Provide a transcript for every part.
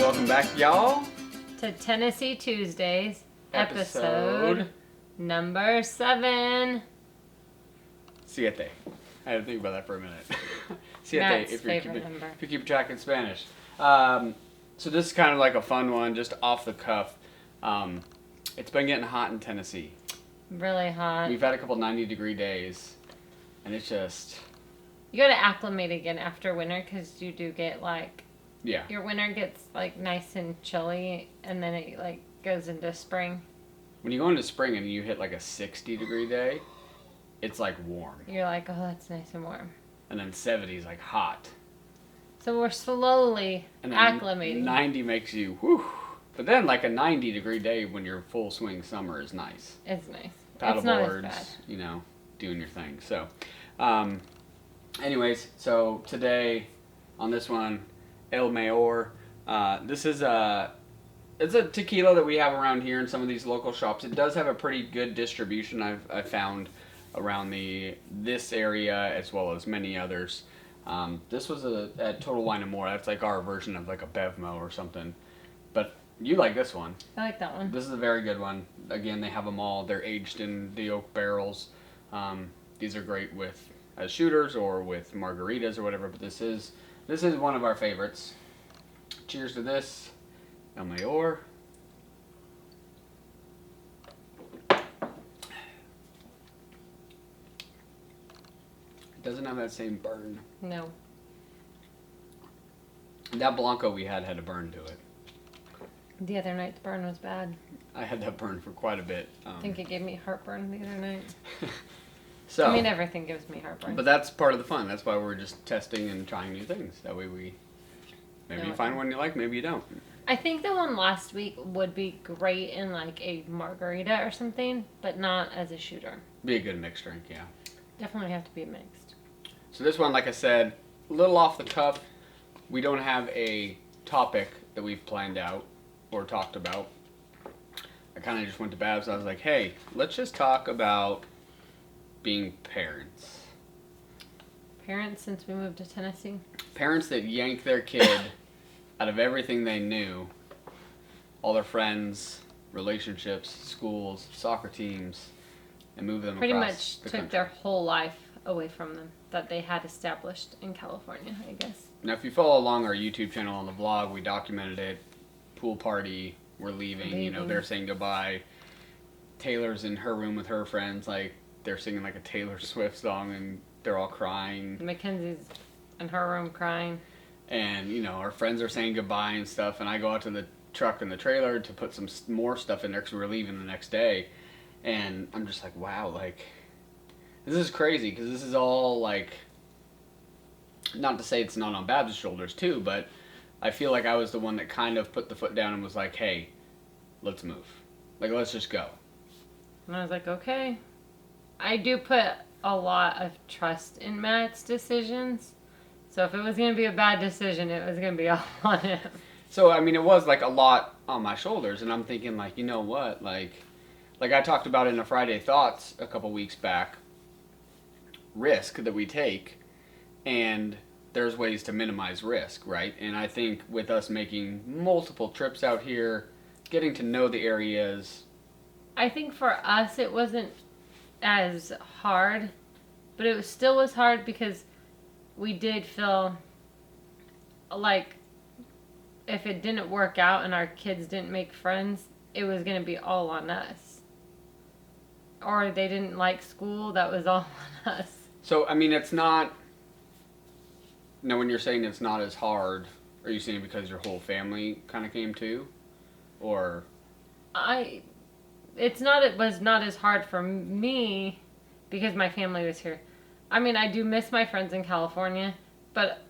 Welcome back, y'all, to Tennessee Tuesdays, Episode episode number 7. Siete. I had to think about that for a minute. Siete, Matt's if favorite number. you keep track in Spanish. So this is kind of like a fun one, just off the cuff. It's been getting hot in Tennessee. Really hot. We've had a couple 90-degree days, and it's just... You gotta acclimate again after winter, because you do get Yeah. your winter gets nice and chilly, and then it goes into spring. When you go into spring and you hit a 60-degree day, it's warm. You're like, oh, that's nice and warm. And then 70 is hot. So we're slowly And then acclimating. 90 makes you, whew. But then a 90-degree day when you're full swing summer is nice. It's nice. Paddle it's not as boards, bad. Doing your thing. So, anyways, so today on this one, El Mayor, this is it's a tequila that we have around here in some of these local shops. It does have a pretty good distribution I've found around this area as well as many others. This was at Total Wine & More. That's our version of a Bevmo or something. But you like this one. I like that one. This is a very good one. Again, they have them all. They're aged in the oak barrels. These are great as shooters or with margaritas or whatever. But this is one of our favorites. Cheers to this, El Mayor. It doesn't have that same burn. No. That Blanco we had a burn to it. The other night's burn was bad. I had that burn for quite a bit. I think it gave me heartburn the other night. So, everything gives me heartburn. But that's part of the fun. That's why we're just testing and trying new things. That way maybe you find one you like, maybe you don't. I think the one last week would be great in a margarita or something, but not as a shooter. Be a good mixed drink, yeah. Definitely have to be mixed. So this one, like I said, a little off the cuff. We don't have a topic that we've planned out or talked about. I kind of just went to Babs. I was like, hey, let's just talk about being parents. Parents since we moved to Tennessee? Parents that yank their kid out of everything they knew. All their friends, relationships, schools, soccer teams, and move them pretty across much the took country. their whole life away from them that they had established in California, I guess. Now, if you follow along our YouTube channel on the vlog, we documented it. Pool party, we're leaving. They're saying goodbye. Taylor's in her room with her friends, they're singing a Taylor Swift song, and they're all crying. Mackenzie's in her room crying. And, our friends are saying goodbye and stuff, and I go out to the truck and the trailer to put some more stuff in there because we were leaving the next day. And I'm just like, wow, this is crazy because this is all, not to say it's not on Babs' shoulders too, but I feel like I was the one that kind of put the foot down and was like, hey, let's move. Let's just go. And I was like, okay. I do put a lot of trust in Matt's decisions. So if it was going to be a bad decision, it was going to be all on him. So, it was a lot on my shoulders, and I'm thinking you know what, like I talked about in a Friday Thoughts a couple weeks back, risk that we take, and there's ways to minimize risk, right? And I think with us making multiple trips out here, getting to know the areas. I think for us it wasn't as hard, but it still was hard because we did feel like if it didn't work out and our kids didn't make friends, it was going to be all on us. Or they didn't like school, that was all on us. So, it's not... Now, when you're saying it's not as hard, are you saying because your whole family kind of came too? Or... It was not as hard for me because my family was here. I do miss my friends in California, but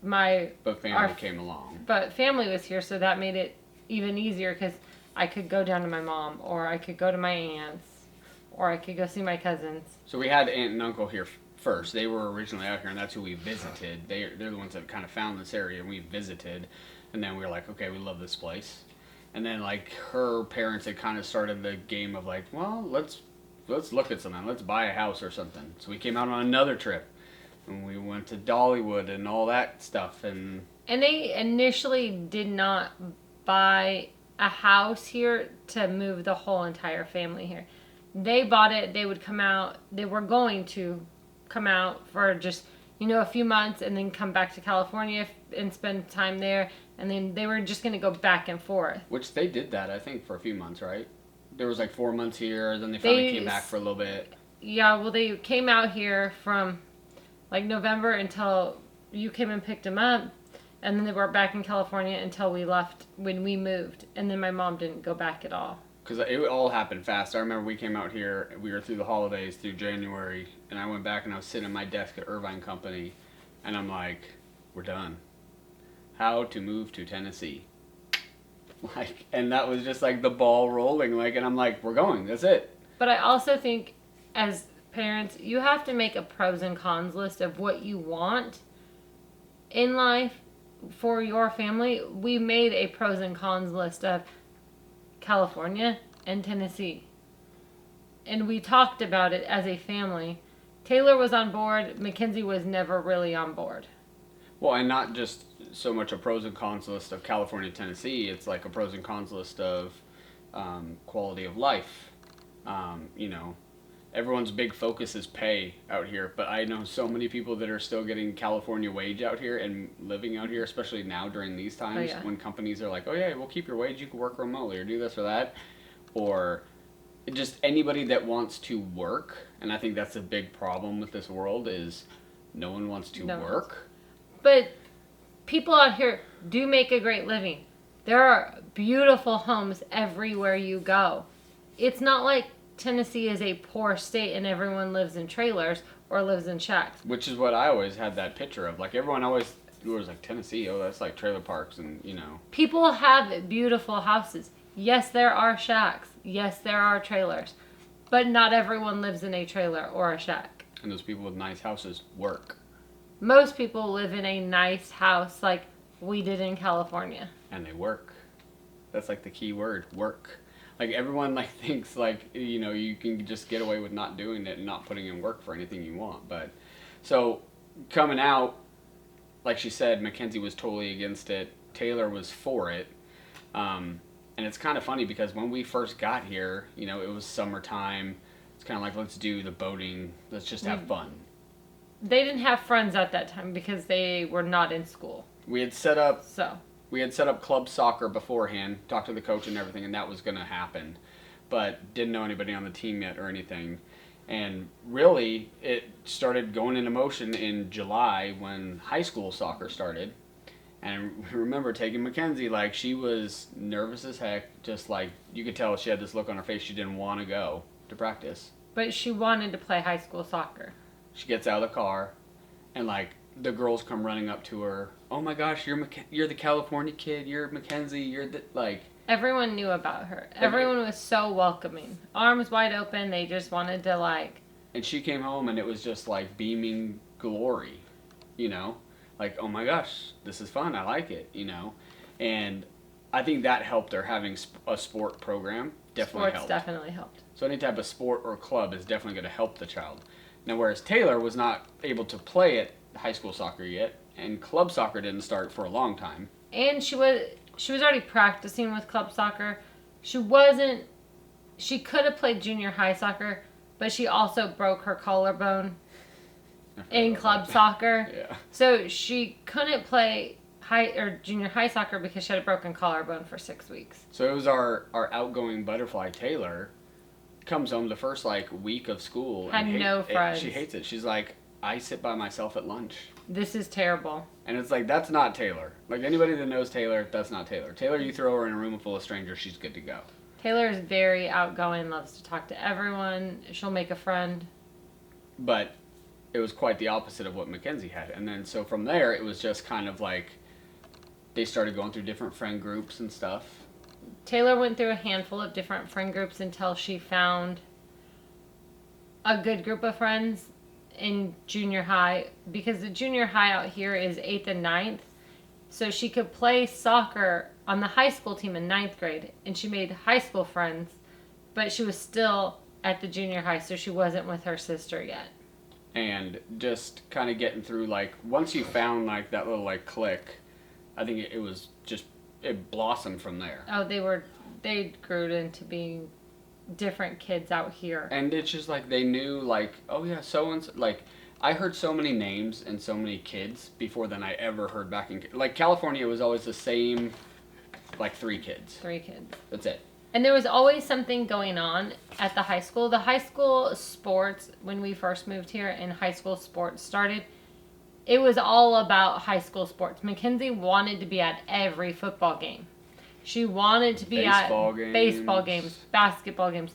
family came along. But family was here, so that made it even easier because I could go down to my mom, or I could go to my aunts, or I could go see my cousins. So we had aunt and uncle here first. They were originally out here, and that's who we visited. They're the ones that kind of found this area, and we visited. And then we were like, okay, we love this place. And then her parents had kind of started the game of well, let's look at something. Let's buy a house or something. So we came out on another trip, and we went to Dollywood and all that stuff. And And they initially did not buy a house here to move the whole entire family here. They bought it. They would come out. They were going to come out for just, a few months and then come back to California and spend time there. And then they were just going to go back and forth. Which they did that, I think, for a few months, right? There was like 4 months here, then they finally came back for a little bit. Yeah, well, they came out here from like November until you came and picked them up. And then they were back in California until we left when we moved. And then my mom didn't go back at all. Because it all happened fast. I remember we came out here, we were through the holidays, through January, and I went back and I was sitting at my desk at Irvine Company, and I'm like, we're done. How to move to Tennessee. And that was just like the ball rolling, and I'm like, we're going, that's it. But I also think as parents, you have to make a pros and cons list of what you want in life for your family. We made a pros and cons list of California and Tennessee. And we talked about it as a family. Taylor was on board. Mackenzie was never really on board. Well, and not just so much a pros and cons list of California, Tennessee. It's like a pros and cons list of quality of life. Everyone's big focus is pay out here, but I know so many people that are still getting California wage out here and living out here, especially now during these times when companies are like, oh yeah, we'll keep your wage, you can work remotely or do this or that, or just anybody that wants to work. And I think that's a big problem with this world is no one wants to work. But people out here do make a great living. There are beautiful homes everywhere you go. It's not like Tennessee is a poor state and everyone lives in trailers or lives in shacks. Which is what I always had that picture of. Like, everyone always was like, Tennessee, oh, that's like trailer parks and, People have beautiful houses. Yes, there are shacks. Yes, there are trailers. But not everyone lives in a trailer or a shack. And those people with nice houses work. Most people live in a nice house like we did in California. And they work. That's like the key word, work. Like, everyone thinks you can just get away with not doing it and not putting in work for anything you want. But so coming out, like she said, Mackenzie was totally against it. Taylor was for it. And it's kind of funny because when we first got here, it was summertime. It's kind of like, let's do the boating. Let's just have fun. They didn't have friends at that time because they were not in school. We had set up club soccer beforehand, talked to the coach and everything, and that was going to happen. But didn't know anybody on the team yet or anything. And really, it started going into motion in July when high school soccer started. And I remember taking Mackenzie, she was nervous as heck, just you could tell she had this look on her face, she didn't want to go to practice. But she wanted to play high school soccer. She gets out of the car, and the girls come running up to her. Oh my gosh, you're the California kid. You're Mackenzie. You're the Everyone knew about her. Everyone was so welcoming, arms wide open. They just wanted to And she came home, and it was just beaming glory, oh my gosh, this is fun. I like it, and I think that helped her having a sport program. Sports definitely helped. So any type of sport or club is definitely going to help the child. Now, whereas Taylor was not able to play at high school soccer yet, and club soccer didn't start for a long time. And she was already practicing with club soccer. She could have played junior high soccer, but she also broke her collarbone in club soccer. Yeah. So she couldn't play junior high soccer because she had a broken collarbone for 6 weeks. So it was our outgoing butterfly Taylor comes home the first week of school had no friends. She hates it. She's like, I sit by myself at lunch. This is terrible. And it's that's not Taylor. Anybody that knows Taylor, that's not Taylor. Taylor, you throw her in a room full of strangers, she's good to go. Taylor is very outgoing, loves to talk to everyone. She'll make a friend. But it was quite the opposite of what Mackenzie had. And then so from there, it was just kind of they started going through different friend groups and stuff. Taylor went through a handful of different friend groups until she found a good group of friends in junior high, because the junior high out here is 8th and 9th. So she could play soccer on the high school team in 9th grade, and she made high school friends, but she was still at the junior high, so she wasn't with her sister yet. And just kind of getting through, once you found that little clique, I think it was just, it blossomed from there. Oh, they grew into being different kids out here. And it's just like they knew, like, oh yeah, so and so. Like, I heard so many names and so many kids before than I ever heard back in. Like, California was always the same, like, 3 kids. 3 kids. That's it. And there was always something going on at the high school. The high school sports, when we first moved here and high school sports started, it was all about high school sports. Mackenzie wanted to be at every football game. She wanted to be at baseball games, basketball games.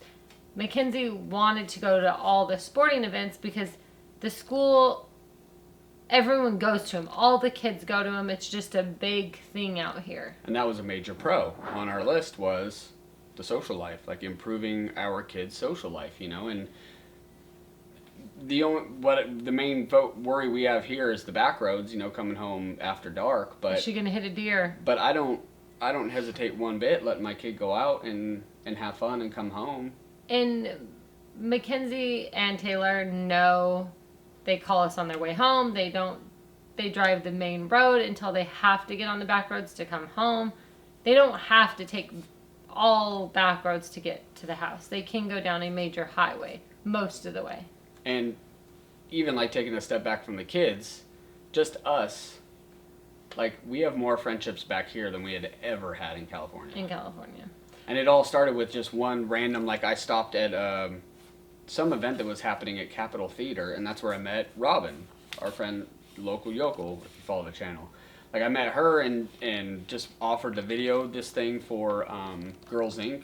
Mackenzie wanted to go to all the sporting events because the school, everyone goes to them. All the kids go to them. It's just a big thing out here. And that was a major pro on our list, was the social life, like improving our kids' social life, you know. And the main worry we have here is the back roads, you know, coming home after dark. But is she gonna hit a deer? But I don't hesitate one bit letting my kid go out and have fun and come home. And Mackenzie and Taylor know, they call us on their way home. They drive the main road until they have to get on the back roads to come home. They don't have to take all back roads to get to the house. They can go down a major highway most of the way. And even like taking a step back from the kids, just us, like we have more friendships back here than we had ever had in California. And it all started with just one random, like I stopped at some event that was happening at Capitol Theater, and that's where I met Robin, our friend, local yokel, if you follow the channel. Like I met her and just offered to video this thing for Girls Inc.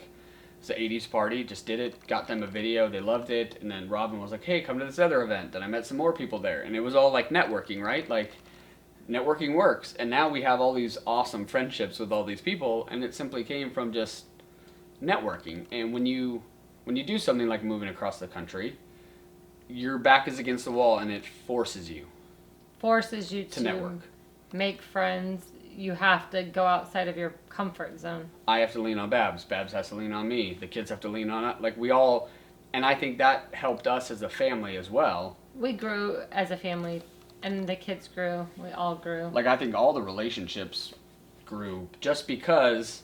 It's an 80s party, just did it, got them a video, they loved it, and then Robin was like, hey, come to this other event, and I met some more people there, and it was all like networking, right? Like, networking works, and now we have all these awesome friendships with all these people, and it simply came from just networking. And when you do something like moving across the country, your back is against the wall, and it forces you to network, make friends. You have to go outside of your comfort zone. I have to lean on Babs. Babs has to lean on me. The kids have to lean on us. Like we all, and I think that helped us as a family as well. We grew as a family, and the kids grew. We all grew. Like I think all the relationships grew just because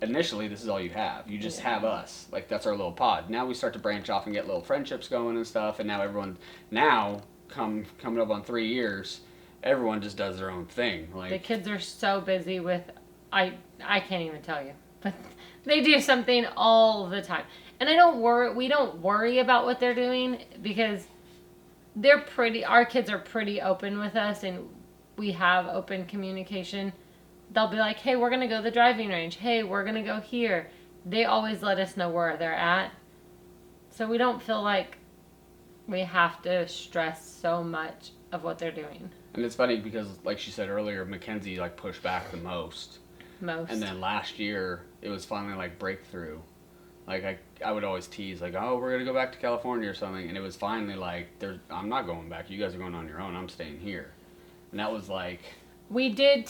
initially this is all you have. You just have us. Like that's our little pod. Now we start to branch off and get little friendships going and stuff. And now everyone, coming up on 3 years, everyone just does their own thing. Like the kids are so busy with, I can't even tell you, but they do something all the time. And we don't worry about what they're doing because our kids are pretty open with us, and we have open communication. They'll be like, hey, we're going to go to the driving range. Hey, we're going to go here. They always let us know where they're at. So we don't feel like we have to stress so much of what they're doing. And it's funny because, like she said earlier, Mackenzie like pushed back the most. And then last year, it was finally like breakthrough. Like I would always tease like, oh, we're gonna go back to California or something, and it was finally like, I'm not going back. You guys are going on your own. I'm staying here. And that was like. We did.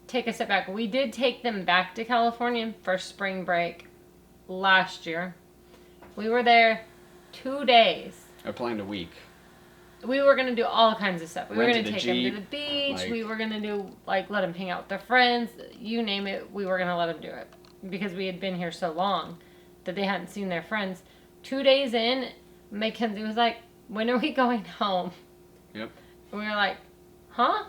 Take a step back. We did take them back to California for spring break last year. We were there 2 days. I planned a week. We were going to do all kinds of stuff. We were going to take them to the beach. Like, we were going to do, let them hang out with their friends. You name it, we were going to let them do it. Because we had been here so long that they hadn't seen their friends. 2 days in, Mackenzie was like, when are we going home? Yep. And we were like, huh?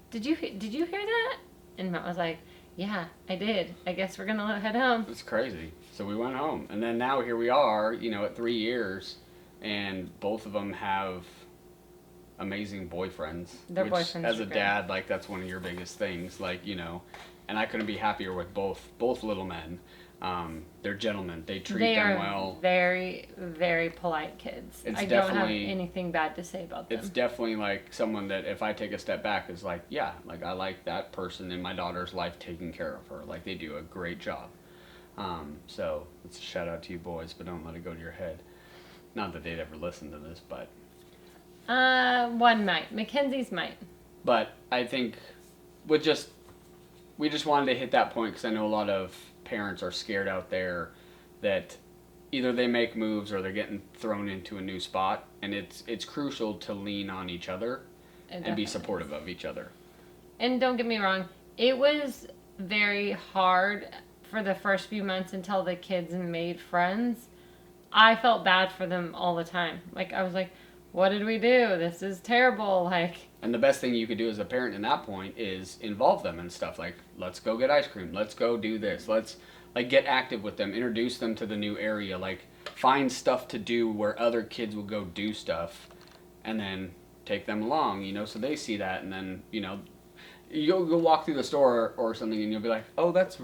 Did you hear that? And Matt was like, yeah, I did. I guess we're going to head home. It's crazy. So we went home. And then now here we are, at 3 years. And both of them have amazing boyfriends. Their boyfriends as a dad, like that's one of your biggest things, and I couldn't be happier with both little men. They're gentlemen. They treat them well. Very, very polite kids. I don't have anything bad to say about them. It's definitely like someone that if I take a step back is like, yeah, like I like that person in my daughter's life taking care of her. Like they do a great job. So it's a shout out to you boys, but don't let it go to your head. Not that they'd ever listen to this, but. One might. Mackenzie's might. But I think we just wanted to hit that point because I know a lot of parents are scared out there that either they make moves or they're getting thrown into a new spot, and it's crucial to lean on each other and be supportive of each other. And don't get me wrong, It was very hard for the first few months until the kids made friends. I felt bad for them all the time. Like, I was like, what did we do? This is terrible. Like, And the best thing you could do as a parent in that point is involve them in stuff like, let's go get ice cream, let's go do this, let's like get active with them, introduce them to the new area, like find stuff to do where other kids will go do stuff, and then take them along, you know, so they see that, and then, you know, you'll go walk through the store or something, and you'll be like, oh, that's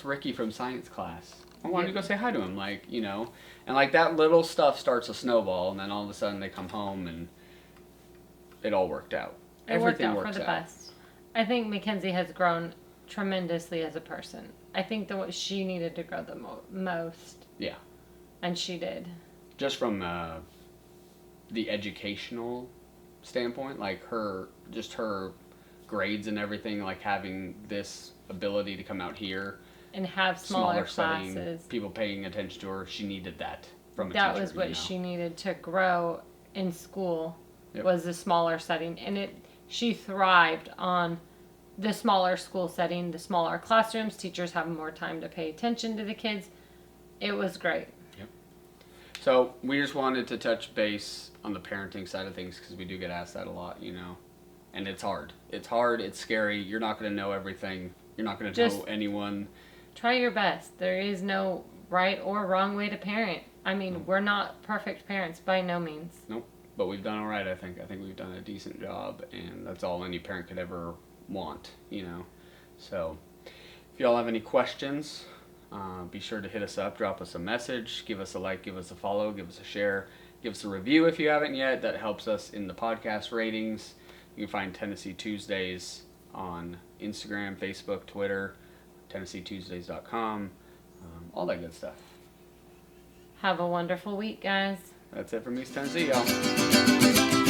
Ricky from science class. I wanted to go say hi to him, like, you know, and like that little stuff starts a snowball, and then all of a sudden they come home and it all worked out. it worked out for the best. I think Mackenzie has grown tremendously as a person. I think that she needed to grow the most. Yeah. And she did. Just from the educational standpoint, like her grades and everything, like having this ability to come out here And have smaller setting, classes. people paying attention to her, she needed that from a teacher. That was what she needed to grow in school. Yep. Was the smaller setting, and she thrived on the smaller school setting, the smaller classrooms. Teachers have more time to pay attention to the kids. It was great. Yep. So we just wanted to touch base on the parenting side of things because we do get asked that a lot, you know, and it's hard. It's hard. It's scary. You're not going to know everything. You're not going to know anyone. Try your best. There is no right or wrong way to parent. I mean, we're not perfect parents by no means. Nope. But we've done all right, I think. I think we've done a decent job, and that's all any parent could ever want, you know. So if y'all have any questions, be sure to hit us up, drop us a message, give us a like, give us a follow, give us a share, give us a review if you haven't yet. That helps us in the podcast ratings. You can find Tennessee Tuesdays on Instagram, Facebook, Twitter, TennesseeTuesdays.com, all that good stuff. Have a wonderful week, guys. That's it from East Tennessee, y'all.